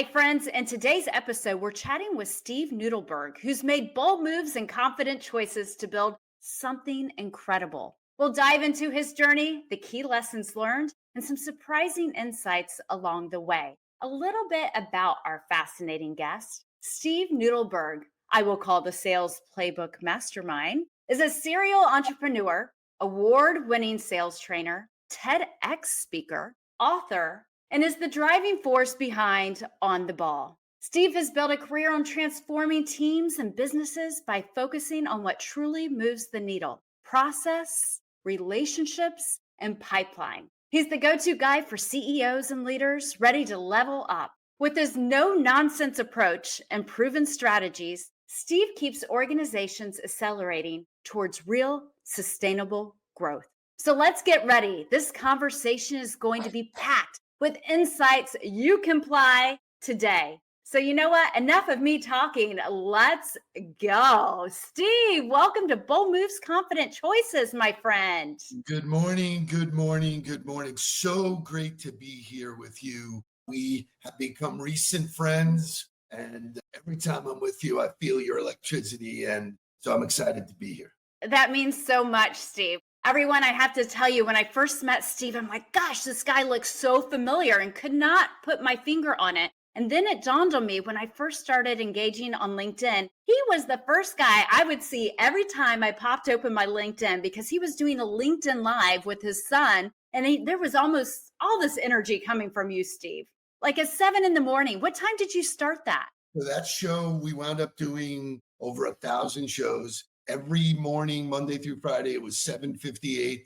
Hi, friends. In today's episode, we're chatting with Steve Nudelberg, who's made bold moves and confident choices to build something incredible. We'll dive into his journey, the key lessons learned, and some surprising insights along the way. A little bit about our fascinating guest, Steve Nudelberg, I will call the sales playbook mastermind, is a serial entrepreneur, award winning sales trainer, TEDx speaker, author, and is the driving force behind On the Ball. Steve has built a career on transforming teams and businesses by focusing on what truly moves the needle: process, relationships, and pipeline. He's the go to guy for CEOs and leaders ready to level up. With his no nonsense approach and proven strategies, Steve keeps organizations accelerating towards real, sustainable growth. So let's get ready. This conversation is going to be packed with insights you can apply today. So, you know what? Enough of me talking. Let's go. Steve, welcome to Bold Moves, Confident Choices, my friend. Good morning, good morning, good morning. So great to be here with you. We have become recent friends, and every time I'm with you, I feel your electricity, and so I'm excited to be here. That means so much, Steve. Everyone, I have to tell you, when I first met Steve, I'm like, gosh, this guy looks so familiar, and could not put my finger on it. And then it dawned on me when I first started engaging on LinkedIn, he was the first guy I would see every time I popped open my LinkedIn, because he was doing a LinkedIn Live with his son. And there was almost all this energy coming from you, Steve. Like at 7 a.m. What time did you start that? For that show, we wound up doing over 1,000 shows. Every morning, Monday through Friday, it was 7:58.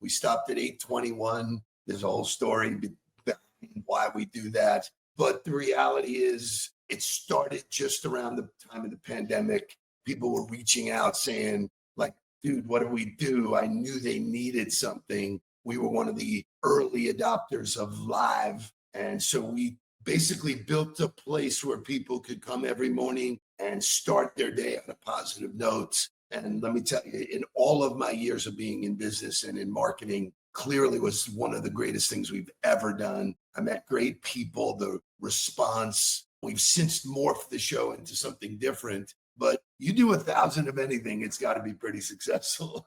We stopped at 8:21. There's a whole story behind why we do that. But the reality is, it started just around the time of the pandemic. People were reaching out saying, like, dude, what do we do? I knew they needed something. We were one of the early adopters of live. And so we basically built a place where people could come every morning and start their day on a positive note. And let me tell you, in all of my years of being in business and in marketing, clearly was one of the greatest things we've ever done. I met great people, the response. We've since morphed the show into something different, but you do 1,000 of anything, it's got to be pretty successful.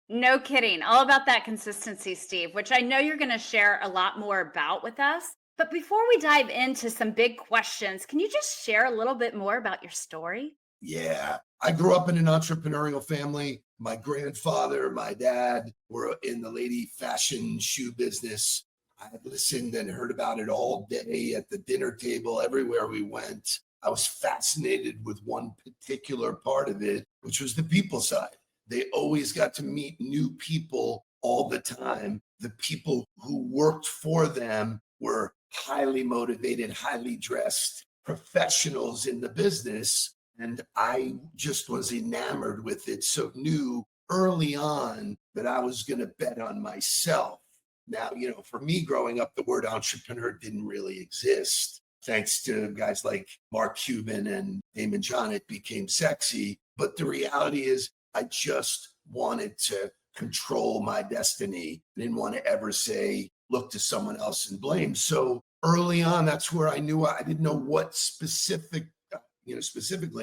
No kidding. All about that consistency, Steve, which I know you're going to share a lot more about with us. But before we dive into some big questions, can you just share a little bit more about your story? Yeah, I grew up in an entrepreneurial family. My grandfather, my dad were in the lady fashion shoe business. I had listened and heard about it all day at the dinner table, everywhere we went. I was fascinated with one particular part of it, which was the people side. They always got to meet new people all the time. The people who worked for them were highly motivated, highly dressed professionals in the business. And I just was enamored with it. So knew early on that I was going to bet on myself. Now, for me growing up, the word entrepreneur didn't really exist. Thanks to guys like Mark Cuban and Damon John, it became sexy. But the reality is, I just wanted to control my destiny. I didn't want to ever say, look to someone else and blame. So early on, that's where I knew I didn't know what specifically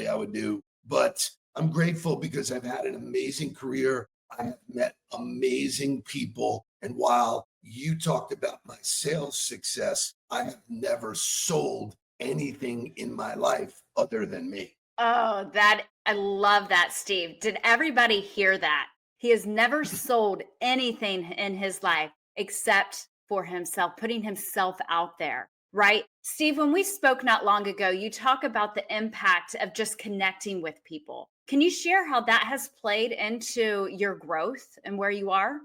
I would do, but I'm grateful because I've had an amazing career. I have met amazing people. And while you talked about my sales success, I have never sold anything in my life other than me. Oh, I love that, Steve. Did everybody hear that? He has never sold anything in his life except for himself, putting himself out there, right? Steve, when we spoke not long ago, you talk about the impact of just connecting with people. Can you share how that has played into your growth and where you are?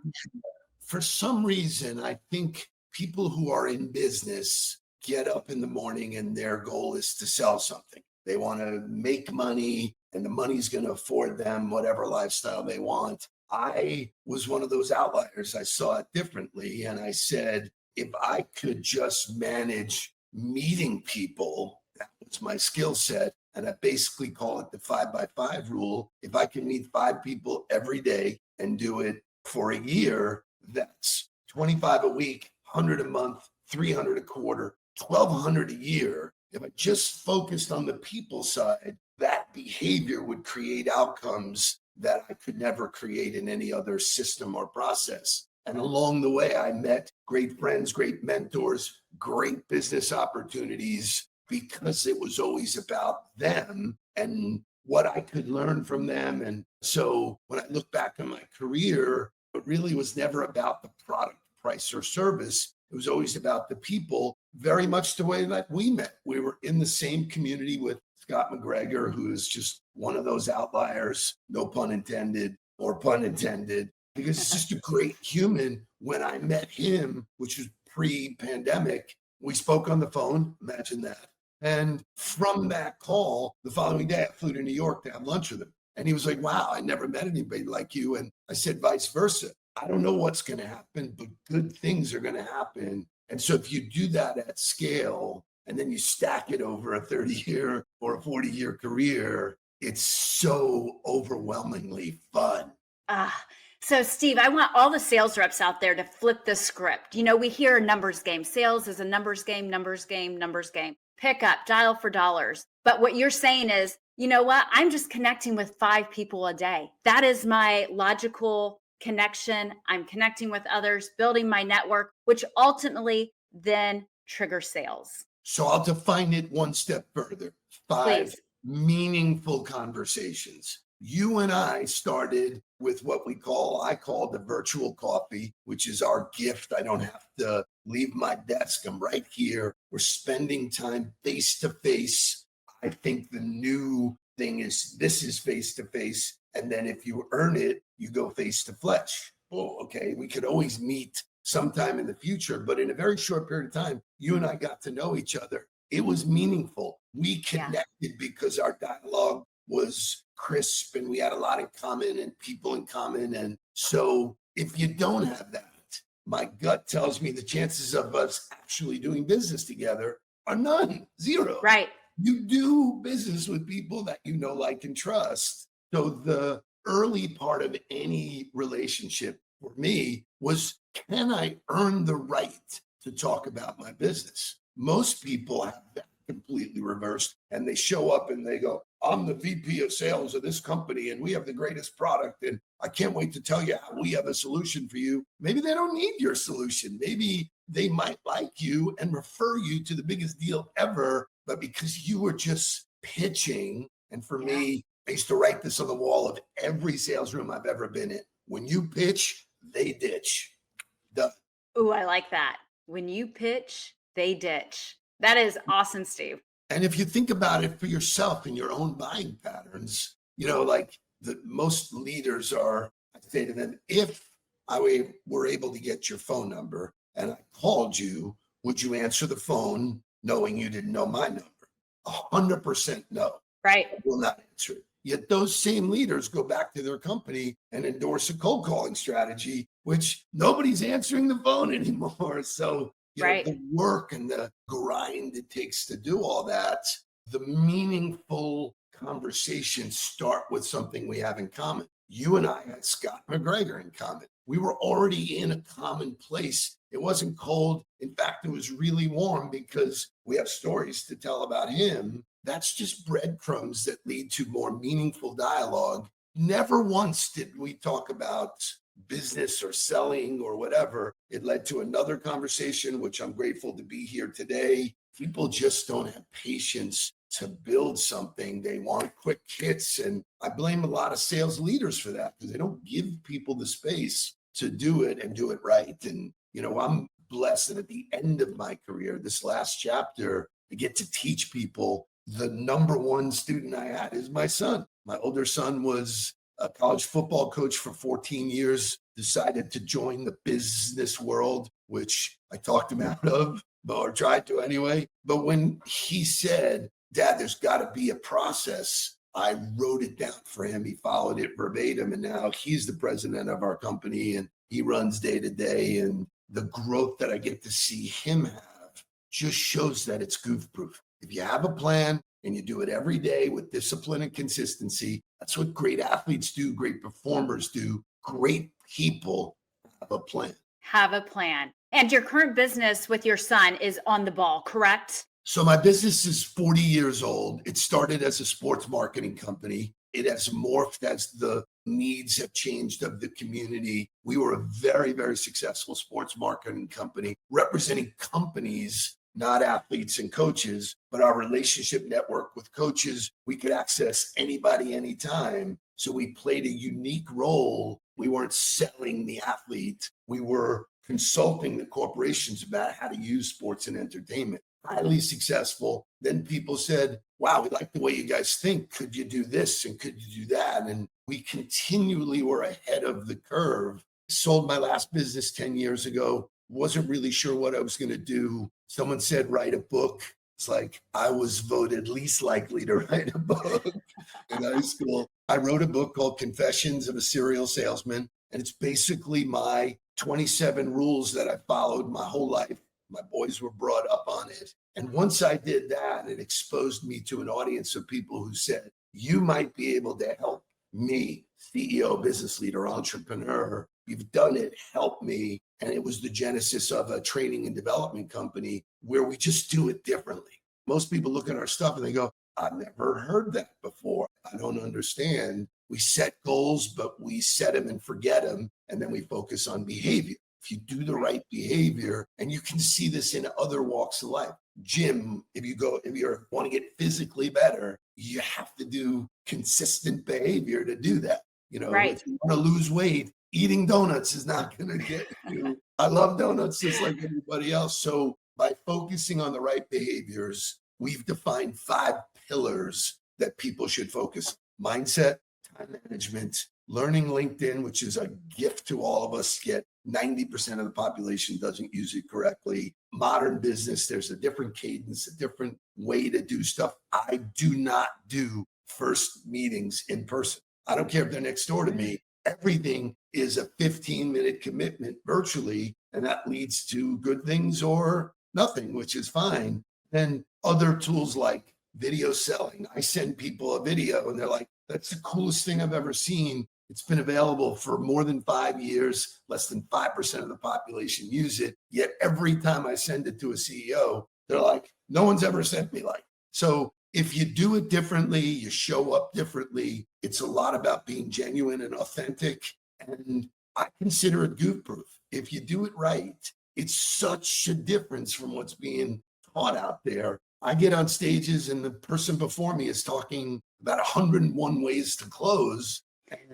For some reason, I think people who are in business get up in the morning and their goal is to sell something. They want to make money, and the money's going to afford them whatever lifestyle they want. I was one of those outliers. I saw it differently. And I said, if I could just manage meeting people, that was my skill set. And I basically call it the 5x5 rule. If I can meet 5 people every day and do it for a year, that's 25 a week, 100 a month, 300 a quarter, 1,200 a year. if I just focused on the people side, that behavior would create outcomes that I could never create in any other system or process. And along the way, I met great friends, great mentors, great business opportunities because it was always about them and what I could learn from them. And so when I look back on my career, it really was never about the product, price, or service. It was always about the people, very much the way that we met. We were in the same community with Scott McGregor, who is just one of those outliers, no pun intended or pun intended, because he's just a great human. When I met him, which was pre-pandemic, we spoke on the phone. Imagine that. And from that call, the following day, I flew to New York to have lunch with him. And he was like, wow, I never met anybody like you. And I said, vice versa. I don't know what's going to happen, but good things are going to happen. And so if you do that at scale, and then you stack it over a 30-year or a 40-year career, it's so overwhelmingly fun. Ah, so Steve, I want all the sales reps out there to flip the script. We hear a numbers game. Sales is a numbers game, numbers game, numbers game. Pick up, dial for dollars. But what you're saying is, you know what? I'm just connecting with 5 people a day. That is my logical connection. I'm connecting with others, building my network, which ultimately then triggers sales. So I'll define it one step further. 5 Please. meaningful conversations. You and I started with what I call the virtual coffee, which is our gift. I don't have to leave my desk. I'm right here. We're spending time face to face. I think the new thing is this is face to face. And then if you earn it, you go face to flesh. Oh, okay. We could always meet sometime in the future, but in a very short period of time, you and I got to know each other. It was meaningful. We connected because our dialogue was crisp and we had a lot in common and people in common. And so if you don't have that, my gut tells me the chances of us actually doing business together are none, zero. Right. You do business with people that you know, like, and trust. So the early part of any relationship for me was, can I earn the right to talk about my business? Most people have that completely reversed and they show up and they go, I'm the VP of sales of this company and we have the greatest product and I can't wait to tell you how we have a solution for you. Maybe they don't need your solution. Maybe they might like you and refer you to the biggest deal ever, but because you were just pitching. And for me, I used to write this on the wall of every sales room I've ever been in. When you pitch, they ditch. Done. Ooh, I like that. When you pitch, they ditch. That is awesome, Steve. And if you think about it for yourself in your own buying patterns, like the most leaders are, I say to them, if I were able to get your phone number and I called you, would you answer the phone knowing you didn't know my number? 100% no. Right. I will not answer it. Yet those same leaders go back to their company and endorse a cold calling strategy, which nobody's answering the phone anymore. So right. The work and the grind it takes to do all that, the meaningful conversations start with something we have in common. You and I had Scott McGregor in common. We were already in a common place. It wasn't cold. In fact, it was really warm because we have stories to tell about him. That's just breadcrumbs that lead to more meaningful dialogue. Never once did we talk about business or selling or whatever. It led to another conversation, which I'm grateful to be here today. People just don't have patience to build something. They want quick hits. And I blame a lot of sales leaders for that because they don't give people the space to do it and do it right. And, I'm blessed that at the end of my career, this last chapter, I get to teach people. The number one student I had is my son. My older son was a college football coach for 14 years, decided to join the business world, which I talked him out of, or tried to anyway. But when he said, Dad, there's got to be a process, I wrote it down for him. He followed it verbatim. And now he's the president of our company and he runs day to day. And the growth that I get to see him have just shows that it's goof proof. If you have a plan and you do it every day with discipline and consistency, that's what great athletes do, great performers do, great people have a plan. Have a plan. And your current business with your son is on the ball, correct? So my business is 40 years old. It started as a sports marketing company. It has morphed as the needs have changed of the community. We were a very, very successful sports marketing company representing companies, not athletes and coaches, but our relationship network with coaches. We could access anybody, anytime. So we played a unique role. We weren't selling the athlete. We were consulting the corporations about how to use sports and entertainment. Highly successful. Then people said, wow, we like the way you guys think. Could you do this and could you do that? And we continually were ahead of the curve. Sold my last business 10 years ago. Wasn't really sure what I was going to do. Someone said, write a book. It's like I was voted least likely to write a book in high school. I wrote a book called Confessions of a Serial Salesman. And it's basically my 27 rules that I followed my whole life. My boys were brought up on it. And once I did that, it exposed me to an audience of people who said, you might be able to help me, CEO, business leader, entrepreneur. You've done it, help me. And it was the genesis of a training and development company where we just do it differently. Most people look at our stuff and they go, I've never heard that before. I don't understand. We set goals, but we set them and forget them. And then we focus on behavior. If you do the right behavior, and you can see this in other walks of life. Gym, if you want to get physically better, you have to do consistent behavior to do that. Right. If you want to lose weight, eating donuts is not going to get you. I love donuts just like everybody else. So by focusing on the right behaviors, we've defined 5 pillars that people should focus on. Mindset, time management, learning LinkedIn, which is a gift to all of us, yet 90% of the population doesn't use it correctly. Modern business, there's a different cadence, a different way to do stuff. I do not do first meetings in person. I don't care if they're next door to me. Everything is a 15-minute commitment virtually, and that leads to good things or nothing, which is fine. Then other tools like video selling. I send people a video and they're like, that's the coolest thing I've ever seen. It's been available for more than 5 years. Less than 5% of the population use it. Yet every time I send it to a CEO, they're like, no one's ever sent me like. So if you do it differently, you show up differently. It's a lot about being genuine and authentic. And I consider it goof proof. If you do it right, it's such a difference from what's being taught out there. I get on stages and the person before me is talking about 101 ways to close.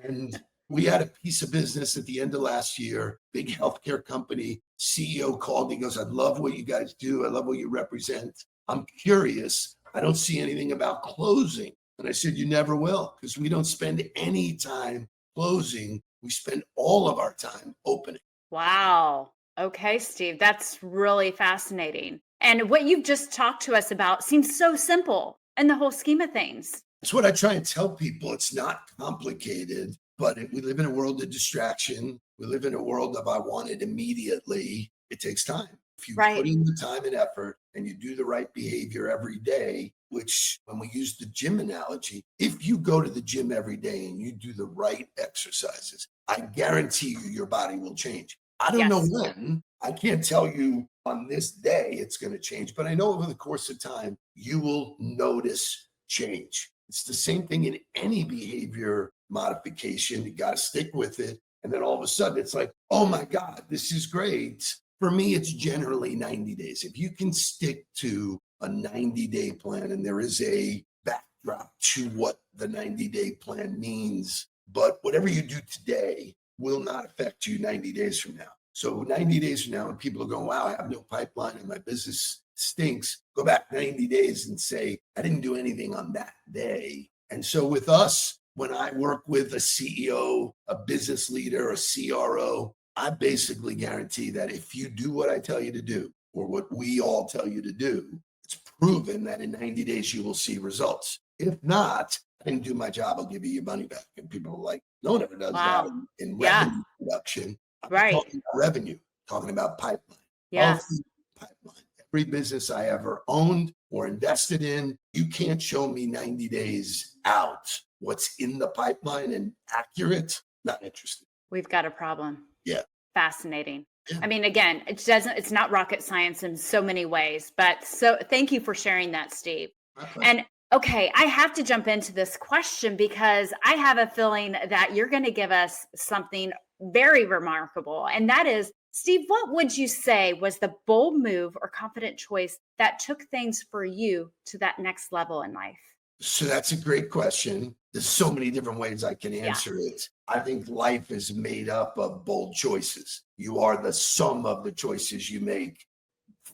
And we had a piece of business at the end of last year, big healthcare company. CEO called me, he goes, I love what you guys do. I love what you represent. I'm curious. I don't see anything about closing. And I said, you never will, because we don't spend any time closing. We spend all of our time opening. Wow. Okay, Steve, that's really fascinating. And what you've just talked to us about seems so simple in the whole scheme of things. It's what I try and tell people. It's not complicated, but we live in a world of distraction. We live in a world of I want it immediately. It takes time. If you Right. put in the time and effort and you do the right behavior every day, which when we use the gym analogy, if you go to the gym every day and you do the right exercises, I guarantee you your body will change. I don't know Yes. when. I can't tell you on this day it's going to change, but I know over the course of time, you will notice change. It's the same thing in any behavior modification. You got to stick with it. And then all of a sudden it's like, oh my God, this is great. For me, it's generally 90 days. If you can stick to a 90-day plan, and there is a backdrop to what the 90-day plan means, but whatever you do today will not affect you 90 days from now. So 90 days from now, when people are going, wow, I have no pipeline and my business stinks, go back 90 days and say, I didn't do anything on that day. And so with us, when I work with a CEO, a business leader, a CRO, I basically guarantee that if you do what I tell you to do, or what we all tell you to do, it's proven that in 90 days you will see results. If not, I didn't do my job, I'll give you your money back. And people are like, no one ever does that Wow. in Yeah. revenue production. I'm Right. talking about revenue, talking about pipeline. Yes. Healthy pipeline. Every business I ever owned or invested in, you can't show me 90 days out what's in the pipeline and accurate, not interested. We've got a problem. Yeah. Fascinating. Yeah. I mean, again, it's not rocket science in so many ways, but so thank you for sharing that, Steve. My pleasure. And okay, I have to jump into this question because I have a feeling that you're going to give us something very remarkable. And that is, Steve, what would you say was the bold move or confident choice that took things for you to that next level in life? So that's a great question. There's so many different ways I can Yeah. answer it. I think life is made up of bold choices. You are the sum of the choices you make.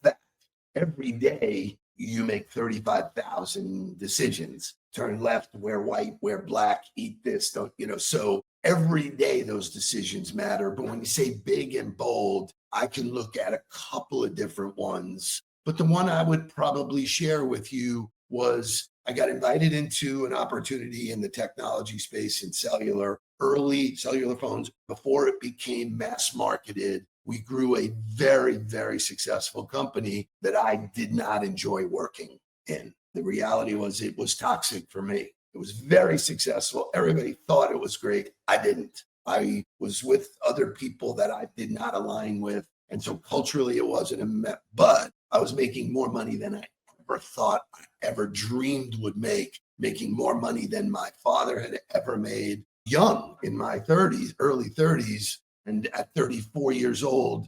That every day you make 35,000 decisions. Turn left, wear white, wear black, eat this, don't, so every day those decisions matter. But when you say big and bold, I can look at a couple of different ones. But the one I would probably share with you was I got invited into an opportunity in the technology space in early cellular phones before it became mass marketed. We grew a very, very successful company that I did not enjoy working in. The reality was it was toxic for me. It was very successful. Everybody thought it was great. I didn't. I was with other people that I did not align with. And so culturally, it wasn't but I was making more money than I ever thought I ever dreamed would make, making more money than my father had ever made. Young in my 30s, early 30s, and at 34 years old,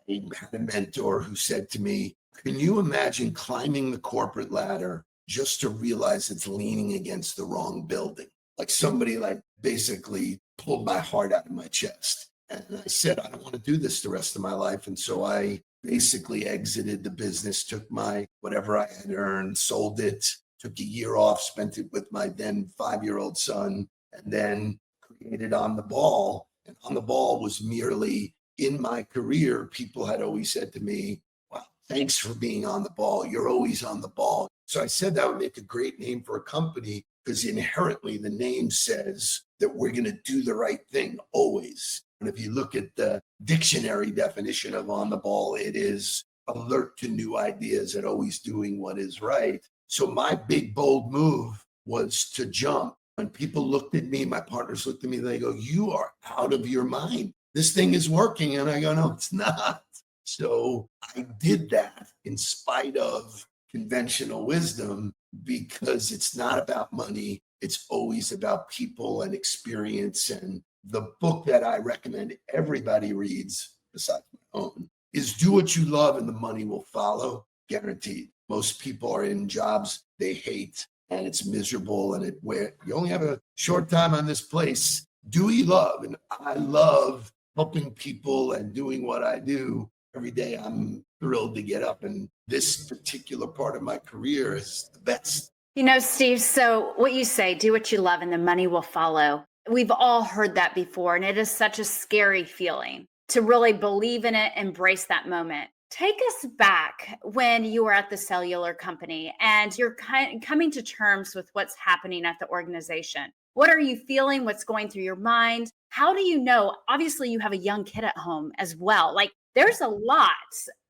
I had a mentor who said to me, can you imagine climbing the corporate ladder just to realize it's leaning against the wrong building? Like somebody like basically pulled my heart out of my chest. And I said, I don't want to do this the rest of my life. And so I basically exited the business, took my whatever I had earned, sold it, took a year off, spent it with my then 5-year-old son, and then created On the Ball. And On the Ball was merely in my career, people had always said to me, wow, thanks for being on the ball. You're always on the ball. So I said that would make a great name for a company because inherently the name says that we're going to do the right thing always. And if you look at the dictionary definition of on the ball, it is alert to new ideas and always doing what is right. So my big, bold move was to jump. When people looked at me, my partners looked at me, they go, you are out of your mind. This thing is working. And I go, no, it's not. So I did that in spite of conventional wisdom because it's not about money. It's always about people and experience. And the book that I recommend everybody reads, besides my own, is Do What You Love and the Money Will Follow, guaranteed. Most people are in jobs they hate and it's miserable and where you only have a short time on this place. Do what you love. And I love helping people and doing what I do every day. I'm thrilled to get up, and this particular part of my career is the best. Steve, so what you say, do what you love and the money will follow. We've all heard that before, and it is such a scary feeling to really believe in it, embrace that moment. Take us back when you were at the cellular company and you're coming to terms with what's happening at the organization. What are you feeling? What's going through your mind? How do you know? Obviously, you have a young kid at home as well. Like there's a lot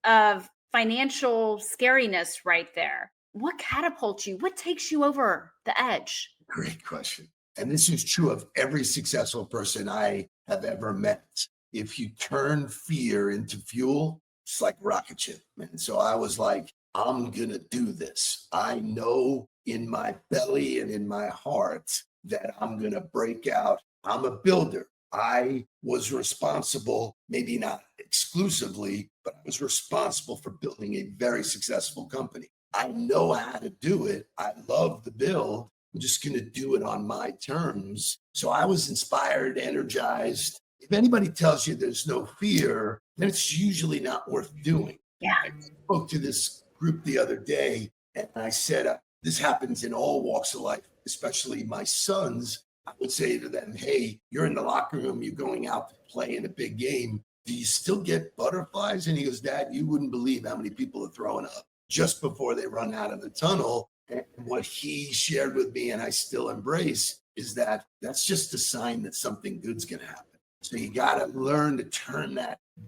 of financial scariness right there. What catapults you? What takes you over the edge? Great question. And this is true of every successful person I have ever met. If you turn fear into fuel, it's like rocket ship, man. So I was like, I'm going to do this. I know in my belly and in my heart that I'm going to break out. I'm a builder. I was responsible, maybe not exclusively, but I was responsible for building a very successful company. I know how to do it. I love the build. I'm just going to do it on my terms. So I was inspired, energized. If anybody tells you there's no fear, then it's usually not worth doing. Yeah. I spoke to this group the other day and I said, this happens in all walks of life, especially my sons. I would say to them, hey, you're in the locker room, you're going out to play in a big game. Do you still get butterflies? And he goes, Dad, you wouldn't believe how many people are throwing up just before they run out of the tunnel. And what he shared with me, and I still embrace, is that that's just a sign that something good's going to happen. So you got to learn to turn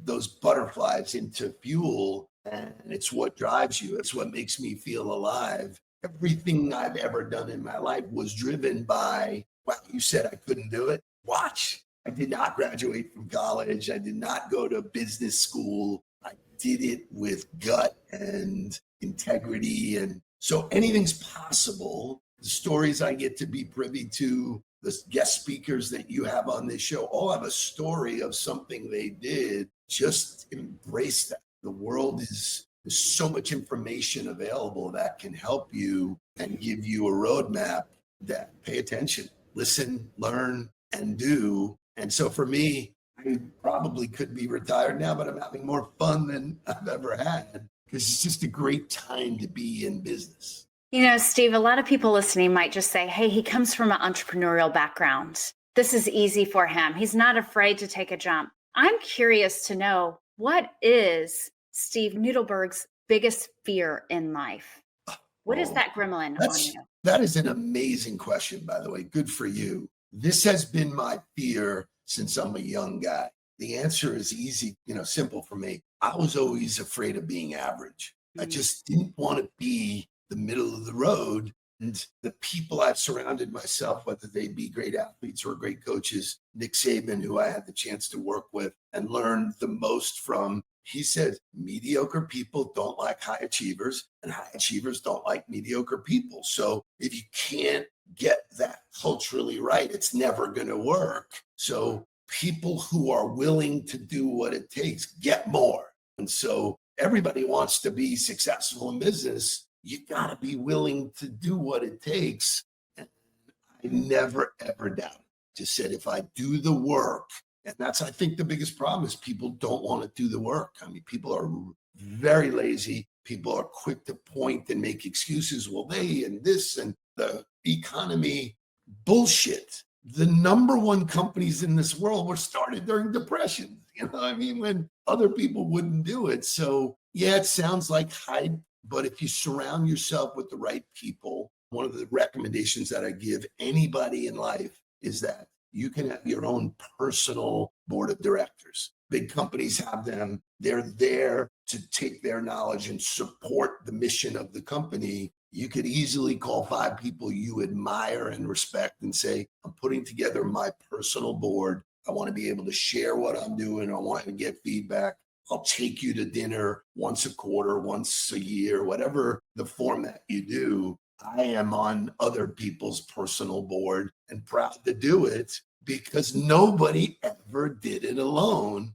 those butterflies into fuel. And it's what drives you. It's what makes me feel alive. Everything I've ever done in my life was driven by, wow, you said I couldn't do it. Watch. I did not graduate from college. I did not go to business school. I did it with gut and integrity. And so anything's possible. The stories I get to be privy to, the guest speakers that you have on this show, all have a story of something they did. Just embrace that. The world is, there's so much information available that can help you and give you a roadmap. That pay attention, listen, learn, and do. And so for me, I probably could be retired now, but I'm having more fun than I've ever had because it's just a great time to be in business. Steve, a lot of people listening might just say, hey, he comes from an entrepreneurial background. This is easy for him. He's not afraid to take a jump. I'm curious to know, what is Steve Nudelberg's biggest fear in life? What is that gremlin on you? That is an amazing question, by the way. Good for you. This has been my fear since I'm a young guy. The answer is easy, simple for me. I was always afraid of being average. I just didn't want to be the middle of the road. And the people I've surrounded myself, whether they be great athletes or great coaches, Nick Saban, who I had the chance to work with and learn the most from, he said, mediocre people don't like high achievers and high achievers don't like mediocre people. So if you can't get that culturally right, it's never going to work. So people who are willing to do what it takes get more. And so everybody wants to be successful in business. You got to be willing to do what it takes. And I never, ever doubted. Just said, if I do the work, and that's, I think, the biggest problem is people don't want to do the work. I mean, people are very lazy. People are quick to point and make excuses. Well, they and this and the economy, bullshit. The number one companies in this world were started during depression. When other people wouldn't do it. So yeah, it sounds like hype, but if you surround yourself with the right people, one of the recommendations that I give anybody in life is that you can have your own personal board of directors. Big companies have them. They're there to take their knowledge and support the mission of the company. You could easily call 5 people you admire and respect and say, I'm putting together my personal board. I want to be able to share what I'm doing. I want to get feedback. I'll take you to dinner once a quarter, once a year, whatever the format you do. I am on other people's personal board and proud to do it because nobody ever did it alone.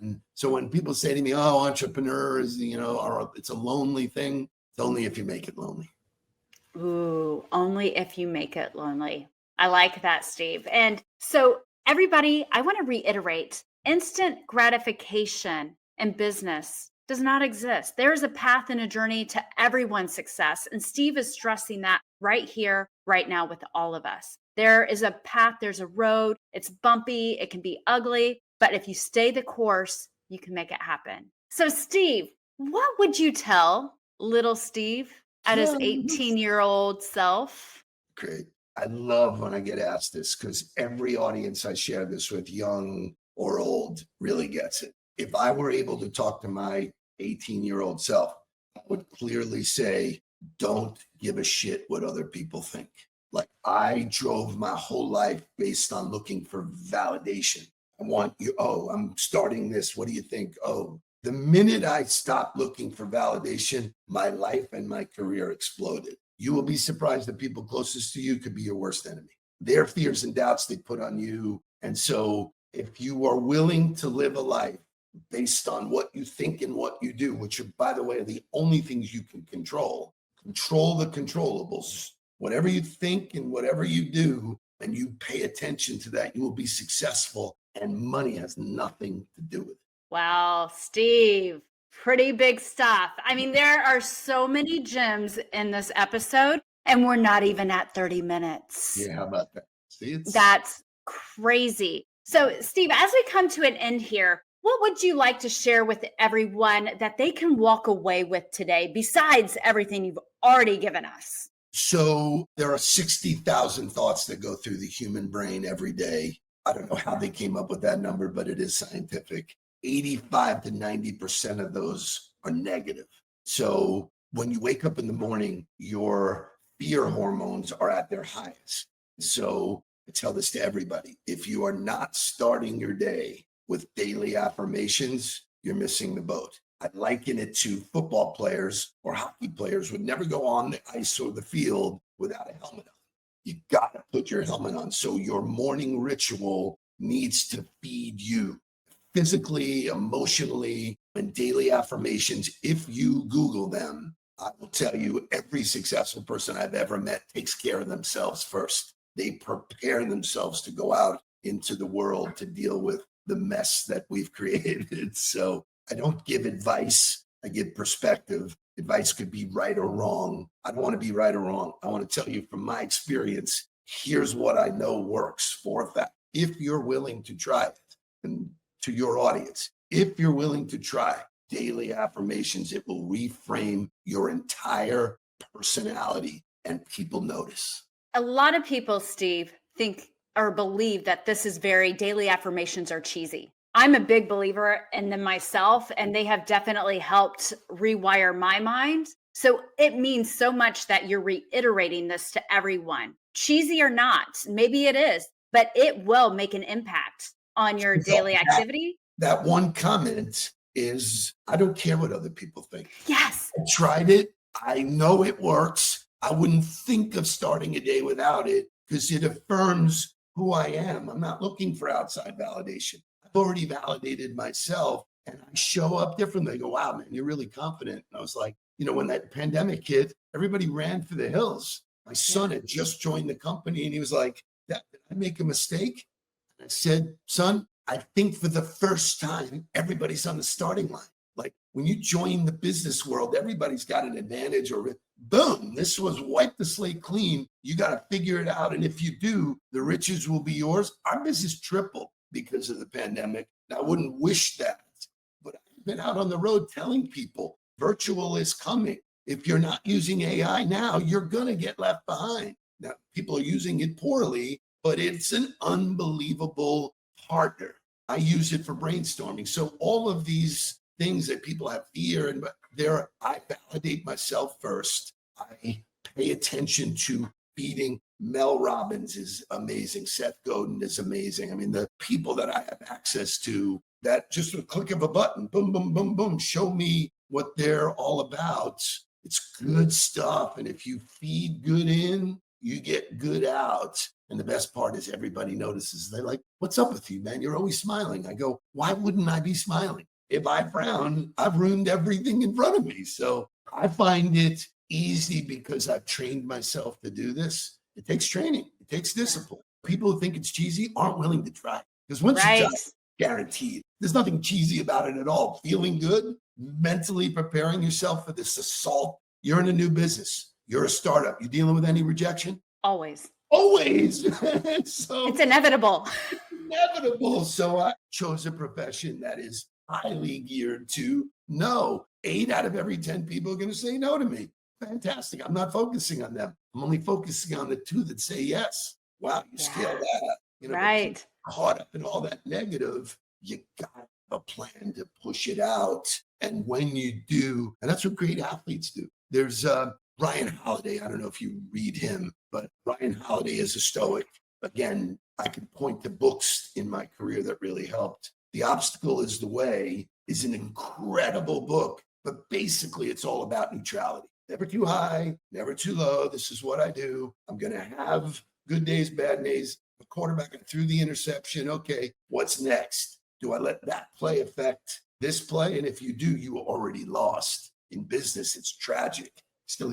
And so when people say to me, oh, entrepreneur is, it's a lonely thing. It's only if you make it lonely. Ooh, only if you make it lonely. I like that, Steve. And so everybody, I want to reiterate, instant gratification in business does not exist. There is a path and a journey to everyone's success. And Steve is stressing that right here, right now with all of us. There is a path, there's a road. It's bumpy, it can be ugly, but if you stay the course, you can make it happen. So Steve, what would you tell little Steve at his 18-year-old self? Great. I love when I get asked this because every audience I share this with, young or old, really gets it. If I were able to talk to my 18-year-old self, I would clearly say, don't give a shit what other people think. Like, I drove my whole life based on looking for validation. I want you, oh, I'm starting this. What do you think? Oh, the minute I stopped looking for validation, my life and my career exploded. You will be surprised that people closest to you could be your worst enemy. Their fears and doubts they put on you. And so if you are willing to live a life based on what you think and what you do, which are, by the way, are the only things you can control the controllables. Whatever you think and whatever you do, and you pay attention to that, you will be successful, and money has nothing to do with it. Wow, Steve, pretty big stuff. I mean, there are so many gems in this episode, and we're not even at 30 minutes. Yeah, how about that? See, That's crazy. So, Steve, as we come to an end here, what would you like to share with everyone that they can walk away with today, besides everything you've already given us? So there are 60,000 thoughts that go through the human brain every day. I don't know how they came up with that number, but it is scientific. 85 to 90% of those are negative. So when you wake up in the morning, your fear hormones are at their highest. So I tell this to everybody. If you are not starting your day with daily affirmations, you're missing the boat. I liken it to football players or hockey players would never go on the ice or the field without a helmet on. You got to put your helmet on. So your morning ritual needs to feed you physically, emotionally, and daily affirmations. If you Google them, I will tell you every successful person I've ever met takes care of themselves first. They prepare themselves to go out into the world to deal with the mess that we've created. So I don't give advice. I give perspective. Advice could be right or wrong. I don't want to be right or wrong. I want to tell you from my experience, here's what I know works for a fact. If you're willing to try it, and to your audience, if you're willing to try daily affirmations, it will reframe your entire personality and people notice. A lot of people, Steve, think or believe that daily affirmations are cheesy. I'm a big believer in them myself, and they have definitely helped rewire my mind. So it means so much that you're reiterating this to everyone. Cheesy or not, maybe it is, but it will make an impact on your daily activity. That one comment is, I don't care what other people think. Yes. I tried it. I know it works. I wouldn't think of starting a day without it because it affirms who I am. I'm not looking for outside validation. I've already validated myself and I show up differently. They go, wow, man, you're really confident. And I was like, when that pandemic hit, everybody ran for the hills. My son had just joined the company and he was like, did I make a mistake? And I said, son, I think for the first time, everybody's on the starting line. Like when you join the business world, everybody's got an advantage or boom, this was wipe the slate clean. You got to figure it out. And if you do, the riches will be yours. Our business tripled because of the pandemic. I wouldn't wish that, but I've been out on the road telling people virtual is coming. If you're not using AI now, you're going to get left behind. Now, people are using it poorly, but it's an unbelievable partner. I use it for brainstorming. So all of these things that people have fear and I validate myself first. I pay attention to feeding. Mel Robbins is amazing. Seth Godin is amazing. I mean, the people that I have access to that just with a click of a button, boom, boom, boom, boom, show me what they're all about. It's good stuff. And if you feed good in, you get good out. And the best part is everybody notices. They're like, what's up with you, man? You're always smiling. I go, why wouldn't I be smiling? If I frown, I've ruined everything in front of me. So I find it easy because I've trained myself to do this. It takes training. It takes discipline. People who think it's cheesy aren't willing to try. Because once you try, guaranteed. There's nothing cheesy about it at all. Feeling good, mentally preparing yourself for this assault. You're in a new business. You're a startup. You dealing with any rejection? Always. Always. So it's inevitable. Inevitable. So I chose a profession that is highly geared to no. 8 out of every 10 people are going to say no to me. Fantastic. I'm not focusing on them. I'm only focusing on the 2 that say yes. Wow, you scale that. Right. Caught up in all that negative, you got a plan to push it out. And when you do, and that's what great athletes do. There's Ryan Holiday. I don't know if you read him, but Ryan Holiday is a stoic. Again, I could point to books in my career that really helped. The Obstacle is the Way is an incredible book, but basically it's all about neutrality. Never too high, never too low. This is what I do. I'm going to have good days, bad days. The quarterback threw the interception. Okay, what's next? Do I let that play affect this play? And if you do, you already lost. In business, it's tragic. Still,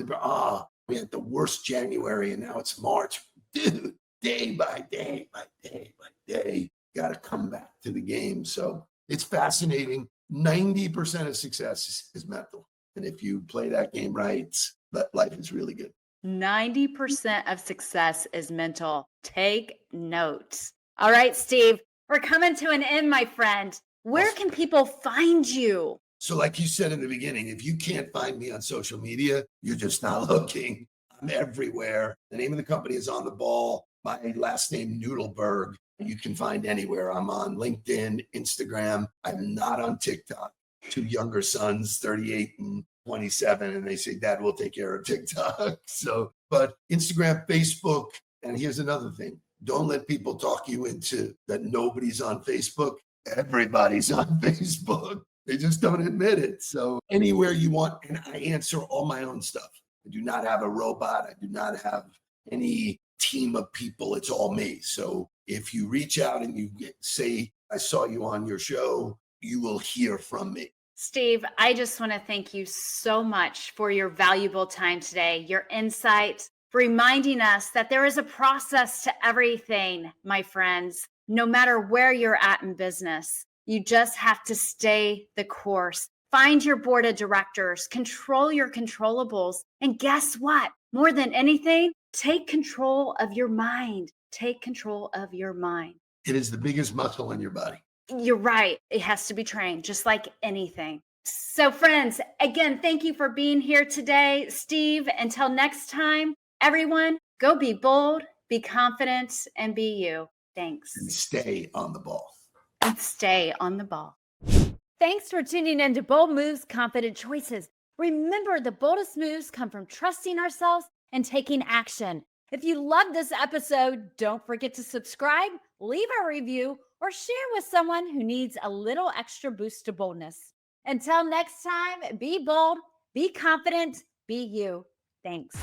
we had the worst January and now it's March. Dude, day by day, by day, by day, got to come back to the game. So it's fascinating. 90% of success is mental. And if you play that game right, that life is really good. 90% of success is mental. Take notes. All right, Steve, we're coming to an end, my friend. Where can people find you? So like you said in the beginning, if you can't find me on social media, you're just not looking. I'm everywhere. The name of the company is On the Ball. My last name, Nudelberg. You can find anywhere. I'm on LinkedIn, Instagram. I'm not on TikTok. 2 younger sons, 38 and 27, and they say, Dad, we'll take care of TikTok. So, but Instagram, Facebook, and here's another thing. Don't let people talk you into that nobody's on Facebook. Everybody's on Facebook. They just don't admit it. So anywhere you want, and I answer all my own stuff. I do not have a robot. I do not have any team of people. It's all me. So if you reach out and you say, I saw you on your show, you will hear from me. Steve, I just want to thank you so much for your valuable time today, your insight, reminding us that there is a process to everything, my friends, no matter where you're at in business. You just have to stay the course. Find your board of directors, control your controllables, and guess what? More than anything, take control of your mind. Take control of your mind. It is the biggest muscle in your body. You're right. It has to be trained, just like anything. So, friends, again, thank you for being here today. Steve, until next time, everyone, go be bold, be confident, and be you. Thanks. And stay on the ball. And stay on the ball. Thanks for tuning in to Bold Moves, Confident Choices. Remember, the boldest moves come from trusting ourselves and taking action. If you love this episode, don't forget to subscribe, leave a review, or share with someone who needs a little extra boost to boldness. Until next time, be bold, be confident, be you. Thanks.